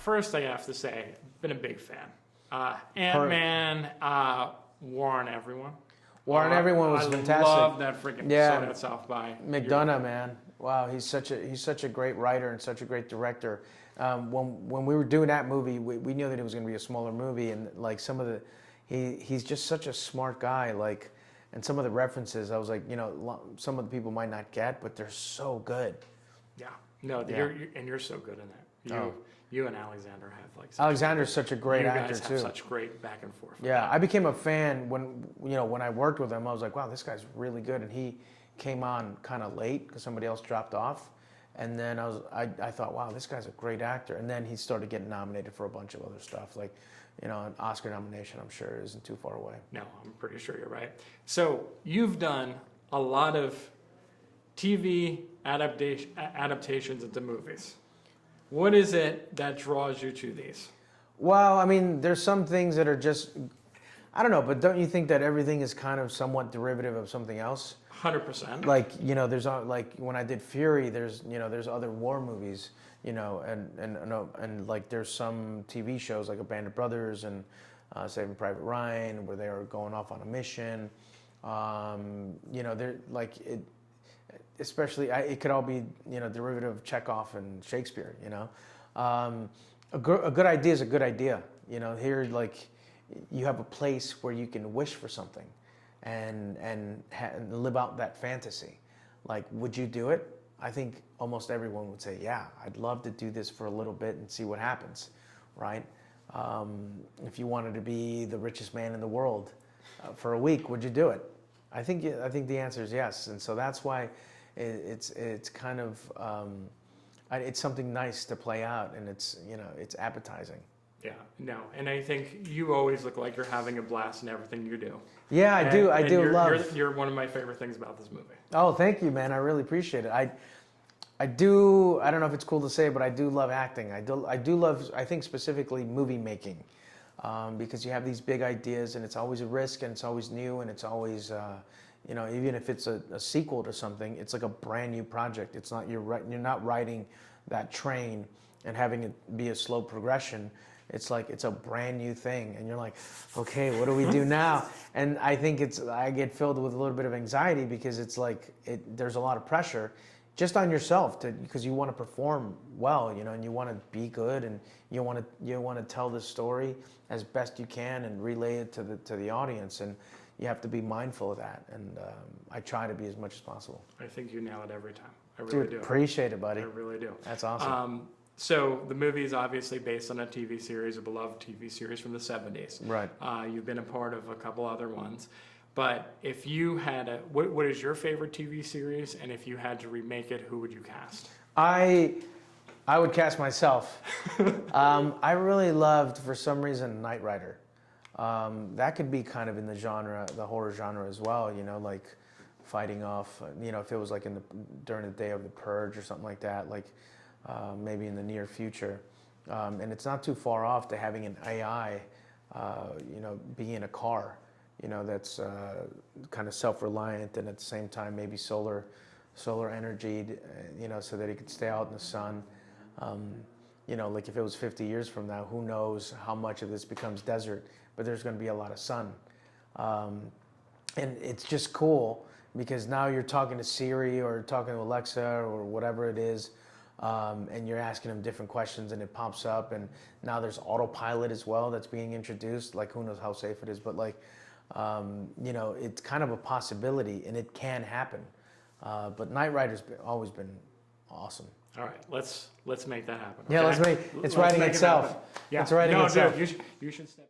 first I have to say, been a big fan. Ant-Man, War on Everyone. War on Everyone was fantastic. I love that freaking saw that South by. McDonough, man. Wow, he's such a great writer and such a great director. When we were doing that movie, we knew that it was going to be a smaller movie, and like some of the, he's just such a smart guy. Like, and some of the references, I was like, some of the people might not get, but they're so good. Yeah, no, you're so good in that. You and Alexander have like. Alexander's such a great actor too. You guys have such great back and forth. Yeah, I became a fan when I worked with him. I was like, wow, this guy's really good, and he came on kind of late because somebody else dropped off, and then I thought, wow, this guy's a great actor, and then he started getting nominated for a bunch of other stuff, like an Oscar nomination. I'm sure isn't too far away. No, I'm pretty sure you're right. So you've done a lot of TV adaptations into movies. What is it that draws you to these? Well, I mean, there's some things that are just, I don't know, but don't you think that everything is kind of somewhat derivative of something else? 100%. Like, there's like when I did Fury, there's other war movies, and like there's some TV shows like A Band of Brothers and Saving Private Ryan where they are going off on a mission. They're like it. Especially, it could all be derivative of Chekhov and Shakespeare. A good idea is a good idea. Here, like, you have a place where you can wish for something, and live out that fantasy. Like, would you do it? I think almost everyone would say, yeah, I'd love to do this for a little bit and see what happens, right? If you wanted to be the richest man in the world for a week, would you do it? I think the answer is yes, and so that's why. It's kind of it's something nice to play out, and it's appetizing. Yeah, no, and I think you always look like you're having a blast in everything you do. Yeah, I do. You're one of my favorite things about this movie. Oh, thank you, man. I really appreciate it. I do. I don't know if it's cool to say, but I do love acting. I do love. I think specifically movie making, because you have these big ideas, and it's always a risk, and it's always new, and it's always. Even if it's a sequel to something, it's like a brand new project. It's not you're not riding that train and having it be a slow progression. It's like it's a brand new thing, and you're like, okay, what do we do now? And I think I get filled with a little bit of anxiety because it's like there's a lot of pressure just on yourself because you want to perform well, and you want to be good, and you want to tell the story as best you can and relay it to the audience, and you have to be mindful of that, and I try to be as much as possible. I think you nail it every time. I really do. Appreciate it, buddy. I really do. That's awesome. So the movie is obviously based on a TV series, a beloved TV series from the 70s. Right. You've been a part of a couple other ones. But if you had what is your favorite TV series? And if you had to remake it, who would you cast? I would cast myself. I really loved, for some reason, Knight Rider. That could be kind of in the horror genre as well, like fighting off, if it was like during the day of the Purge or something like that, like maybe in the near future. And it's not too far off to having an AI, be in a car, that's kind of self-reliant and at the same time maybe solar energy, so that it could stay out in the sun. Like if it was 50 years from now, who knows how much of this becomes desert, but there's going to be a lot of sun. And it's just cool because now you're talking to Siri or talking to Alexa or whatever it is, and you're asking them different questions and it pops up, and now there's autopilot as well that's being introduced. Like, who knows how safe it is, but like, it's kind of a possibility and it can happen. But Knight Rider's always been awesome. All right, let's make that happen. Yeah, okay? It's writing itself. Yeah. It's writing itself. Dude, you should step